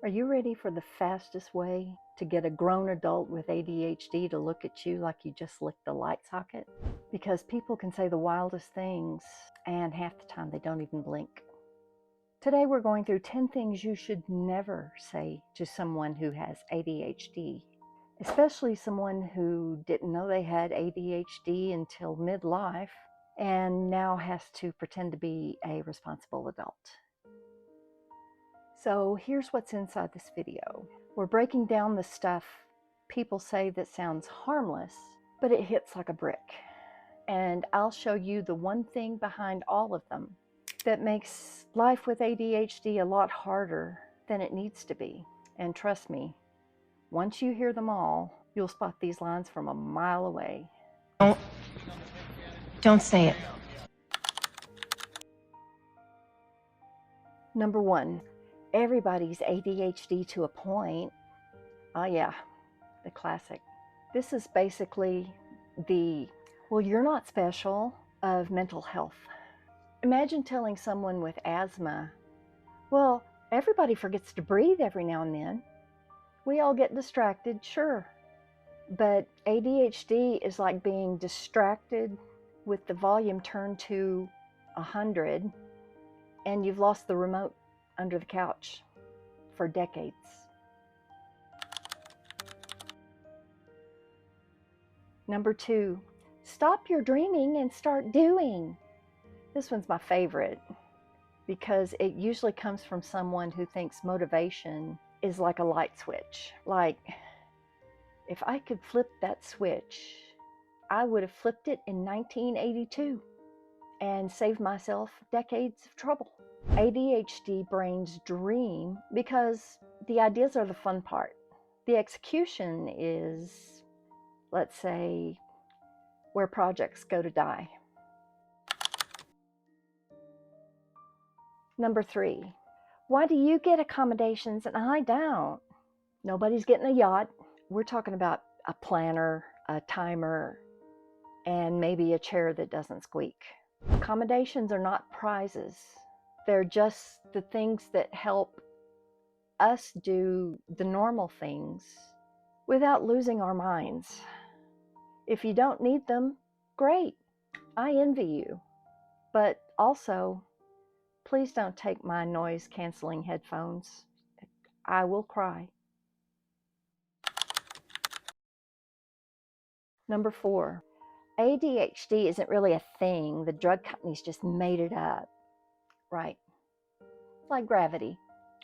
Are you ready for the fastest way to get a grown adult with ADHD to look at you like you just licked the light socket? Because people can say the wildest things, and half the time they don't even blink. Today we're going through 10 things you should never say to someone who has ADHD, especially someone who didn't know they had ADHD until midlife and now has to pretend to be a responsible adult. So here's what's inside this video. We're breaking down the stuff people say that sounds harmless, but it hits like a brick. And I'll show you the one thing behind all of them that makes life with ADHD a lot harder than it needs to be. And trust me, once you hear them all, you'll spot these lines from a mile away. Don't say it. Number one, everybody's ADHD to a point. Oh yeah, the classic. This is basically the, well, you're not special of mental health. Imagine telling someone with asthma, well, everybody forgets to breathe every now and then. We all get distracted, sure. But ADHD is like being distracted with the volume turned to 100 and you've lost the remote under the couch for decades. Number two, stop your dreaming and start doing. This one's my favorite because it usually comes from someone who thinks motivation is like a light switch. Like, if I could flip that switch, I would have flipped it in 1982 and saved myself decades of trouble. ADHD brains dream because the ideas are the fun part. The execution is, let's say, where projects go to die. Number three, why do you get accommodations and I don't? Nobody's getting a yacht. We're talking about a planner, a timer, and maybe a chair that doesn't squeak. Accommodations are not prizes. They're just the things that help us do the normal things without losing our minds. If you don't need them, great. I envy you. But also, please don't take my noise-canceling headphones. I will cry. Number four, ADHD isn't really a thing. The drug companies just made it up. Right. Like gravity,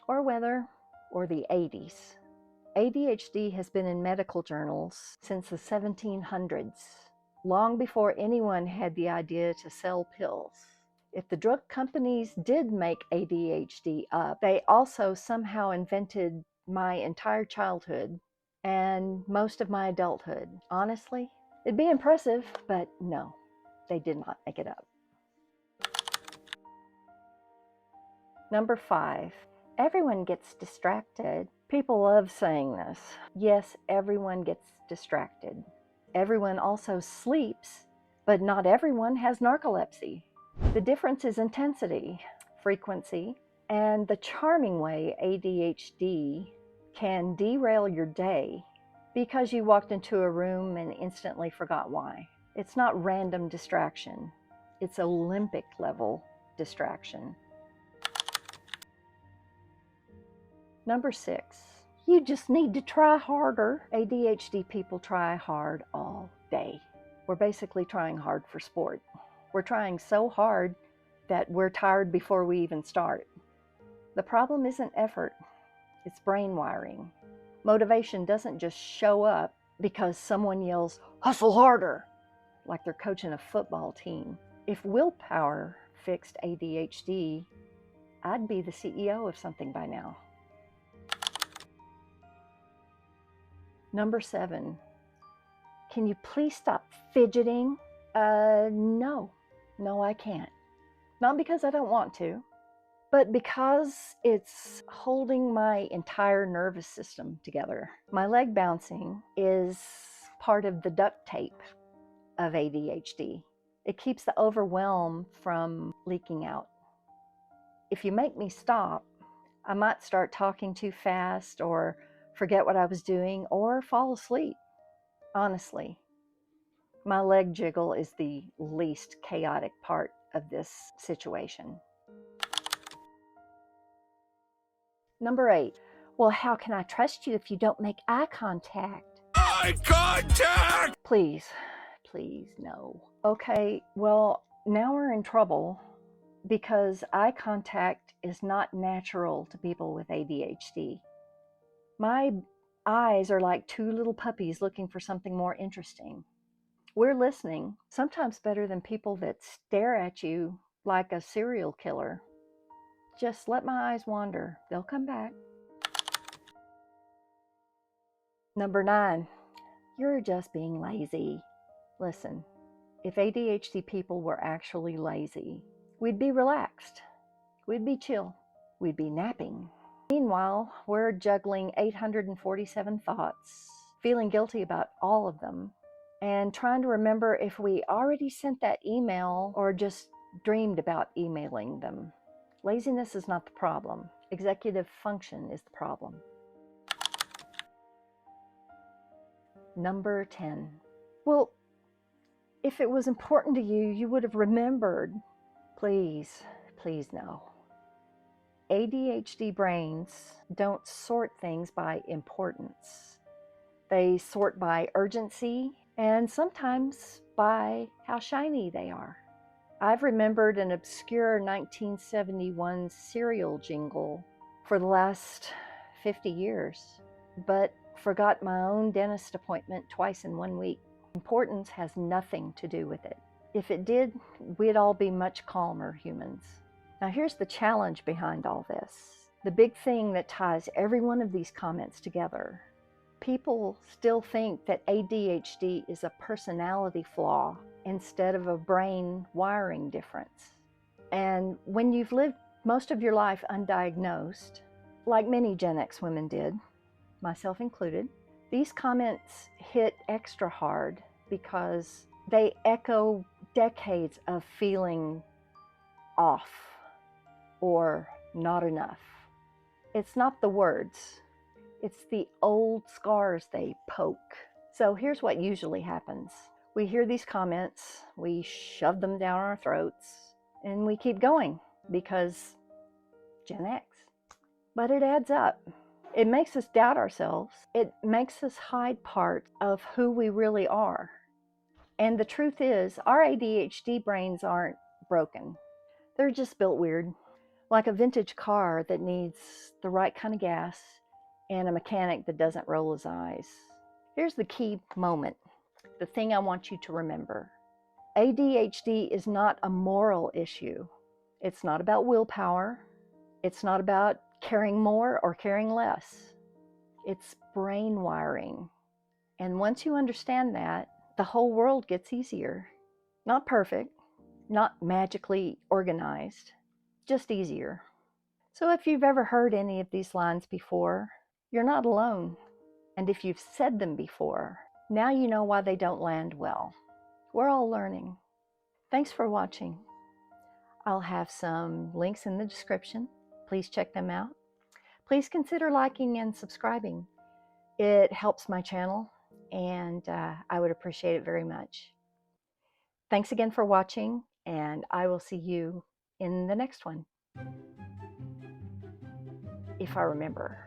or weather, or the 80s. ADHD has been in medical journals since the 1700s, long before anyone had the idea to sell pills. If the drug companies did make ADHD up, they also somehow invented my entire childhood and most of my adulthood. Honestly, it'd be impressive, but no, they did not make it up. Number five, everyone gets distracted. People love saying this. Yes, everyone gets distracted. Everyone also sleeps, but not everyone has narcolepsy. The difference is intensity, frequency, and the charming way ADHD can derail your day because you walked into a room and instantly forgot why. It's not random distraction. It's Olympic level distraction. Number six, you just need to try harder. ADHD people try hard all day. We're basically trying hard for sport. We're trying so hard that we're tired before we even start. The problem isn't effort, it's brain wiring. Motivation doesn't just show up because someone yells, "Hustle harder," like they're coaching a football team. If willpower fixed ADHD, I'd be the CEO of something by now. Number seven, can you please stop fidgeting? No, I can't. Not because I don't want to, but because it's holding my entire nervous system together. My leg bouncing is part of the duct tape of ADHD. It keeps the overwhelm from leaking out. If you make me stop, I might start talking too fast or forget what I was doing or fall asleep. Honestly, my leg jiggle is the least chaotic part of this situation. Number 8. Well, how can I trust you if you don't make eye contact? Eye contact! Please, no. Okay, well, now we're in trouble because eye contact is not natural to people with ADHD. My eyes are like two little puppies looking for something more interesting. We're listening, sometimes better than people that stare at you like a serial killer. Just let my eyes wander. They'll come back. Number 9, you're just being lazy. Listen, if ADHD people were actually lazy, we'd be relaxed. We'd be chill. We'd be napping. Meanwhile, we're juggling 847 thoughts, feeling guilty about all of them, and trying to remember if we already sent that email or just dreamed about emailing them. Laziness is not the problem. Executive function is the problem. Number 10. Well, if it was important to you, you would have remembered. Please no. ADHD brains don't sort things by importance. They sort by urgency and sometimes by how shiny they are. I've remembered an obscure 1971 cereal jingle for the last 50 years, but forgot my own dentist appointment twice in 1 week. Importance has nothing to do with it. If it did, we'd all be much calmer humans. Now here's the challenge behind all this. The big thing that ties every one of these comments together. People still think that ADHD is a personality flaw instead of a brain wiring difference. And when you've lived most of your life undiagnosed, like many Gen X women did, myself included, these comments hit extra hard because they echo decades of feeling off or not enough. It's not the words, it's the old scars they poke. So here's what usually happens. We hear these comments, we shove them down our throats, and we keep going because Gen X. But it adds up. It makes us doubt ourselves. It makes us hide part of who we really are. And the truth is, our ADHD brains aren't broken. They're just built weird. Like a vintage car that needs the right kind of gas and a mechanic that doesn't roll his eyes. Here's the key moment, the thing I want you to remember. ADHD is not a moral issue. It's not about willpower. It's not about caring more or caring less. It's brain wiring. And once you understand that, the whole world gets easier. Not perfect, not magically organized, just easier. So if you've ever heard any of these lines before, you're not alone. And if you've said them before, now you know why they don't land well. We're all learning. Thanks for watching. I'll have some links in the description. Please check them out. Please consider liking and subscribing. It helps my channel, and I would appreciate it very much. Thanks again for watching, and I will see you in the next one. If I remember.